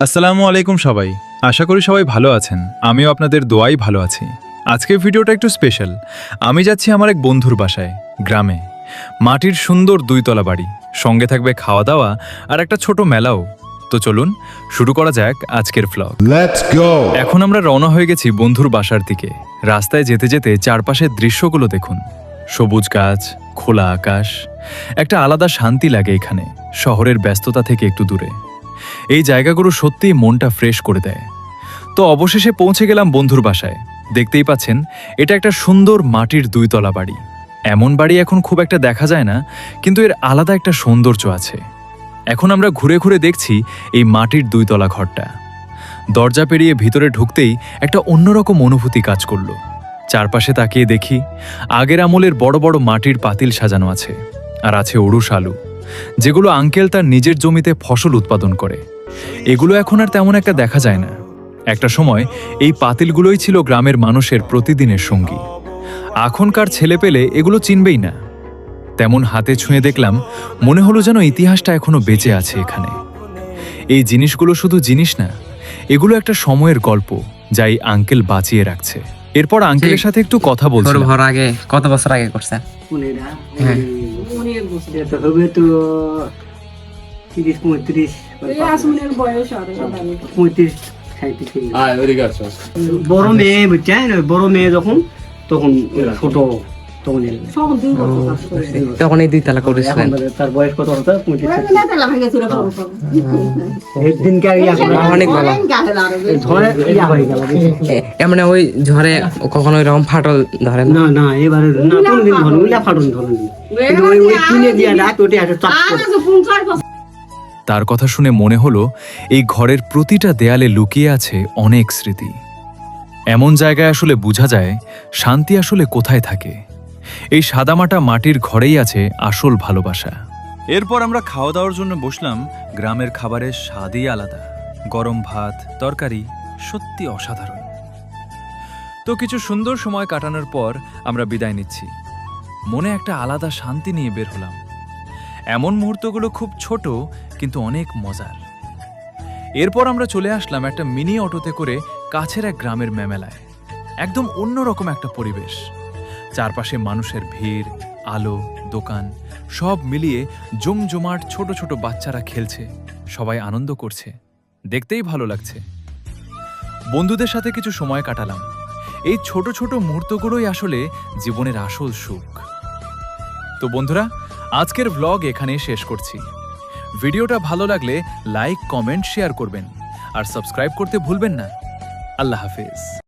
আসসালামু আলাইকুম সবাই। আশা করি সবাই ভালো আছেন। আমিও আপনাদের দোয়াই ভালো আছি। আজকের ভিডিওটা একটু স্পেশাল। আমি যাচ্ছি আমার এক বন্ধুর বাসায়, গ্রামে। মাটির সুন্দর 2 তলা বাড়ি, সঙ্গে থাকবে খাওয়া দাওয়া আর একটা ছোট মেলাও। তো চলুন শুরু করা যাক আজকের ভ্লগ। Let's go! এখন আমরা রওনা হয়ে গেছি বন্ধুর বাসার দিকে। রাস্তায় যেতে যেতে চারপাশের দৃশ্যগুলো দেখুন। সবুজ গাছ, খোলা আকাশ, একটা আলাদা শান্তি লাগে এখানে, শহরের ব্যস্ততা থেকে একটু দূরে। এই জায়গাগুলো সত্যিই মনটা ফ্রেশ করে দেয়। তো অবশেষে পৌঁছে গেলাম বন্ধুর বাসায়। দেখতেই পাচ্ছেন, এটা একটা সুন্দর মাটির 2 তলা বাড়ি। এমন বাড়ি এখন খুব একটা দেখা যায় না, কিন্তু এর আলাদা একটা সৌন্দর্য আছে। এখন আমরা ঘুরে ঘুরে দেখছি এই মাটির 2 তলা ঘরটা। দরজা পেরিয়ে ভিতরে ঢুকতেই একটা অন্যরকম অনুভূতি কাজ করলো। চারপাশে তাকিয়ে দেখি আগের আমলের বড় বড় মাটির পাতিল সাজানো আছে, আর আছে ওড়ুশ আলু, যেগুলো আঙ্কেল তার নিজের জমিতে ফসল উৎপাদন করে। এগুলো এখন আর তেমন একটা দেখা যায় না। একটা সময় এই পাতিলগুলোই ছিল গ্রামের মানুষের প্রতিদিনের সঙ্গী। এখনকার ছেলে পেলে এগুলো চিনবেই না। তেমন হাতে ছুঁয়ে দেখলাম, মনে হলো যেন ইতিহাসটা এখনো বেঁচে আছে এখানে। এই জিনিসগুলো শুধু জিনিস না, এগুলো একটা সময়ের গল্প, যা এই আঙ্কেল বাঁচিয়ে রাখছে। এরপর আঙ্কেলের সাথে একটু কথা তোর বলছিলাম। ভর আগে কত বছর আগে করছে? হ্যাঁ। এটা হবে তো 30-35 35 বড় মেয়ে বুঝছেন, বড় মেয়ে যখন তখন ছোট তখন তখন এই 2 তলা করেছিলেন। তার বয়স কত হতো? 35 দিনকে অনেক ভালো। ঝড়ে ইয়া হয়ে গেল। এমন ওই ঝড়ে কখনো এরকম ফাটল ধরে না? না না, এবারে না, কোনদিন ধরেন উইলা ফাটন ধরেন, কিন্তু ওই কিনে দিয়ে রাত ওটা একটা চাপ করে। তার কথা শুনে মনে হলো এই ঘরের প্রতিটা দেয়ালে লুকিয়ে আছে অনেক স্মৃতি। এমন জায়গায় আসলে বোঝা যায় শান্তি আসলে কোথায় থাকে। এই সাদামাটা মাটির ঘরেই আছে আসল ভালোবাসা। এরপর আমরা খাওয়া দাওয়ার জন্য বসলাম। গ্রামের খাবারের স্বাদই আলাদা। গরম ভাত, তরকারি সত্যি অসাধারণ। তো কিছু সুন্দর সময় কাটানোর পর আমরা বিদায় নিচ্ছি। মনে একটা আলাদা শান্তি নিয়ে বের হলাম। এমন মুহূর্তগুলো খুব ছোট, কিন্তু অনেক মজার। এরপর আমরা চলে আসলাম একটা মিনি অটোতে করে কাছের এক গ্রামের মেলায়। একদম অন্যরকম একটা পরিবেশ। চারপাশে মানুষের ভিড়, আলো, দোকান সব মিলিয়ে জমজমাট। ছোট ছোট বাচ্চারা খেলছে, সবাই আনন্দ করছে, দেখতেই ভালো লাগছে। বন্ধুদের সাথে কিছু সময় কাটালাম। এই ছোট ছোট মুহূর্তগুলোই আসলে জীবনের আসল সুখ। তো বন্ধুরা, আজকের ভ্লগ এখানেই শেষ করছি। ভিডিওটা ভালো লাগলে লাইক, কমেন্ট, শেয়ার করবেন আর সাবস্ক্রাইব করতে ভুলবেন না। আল্লাহ হাফেজ।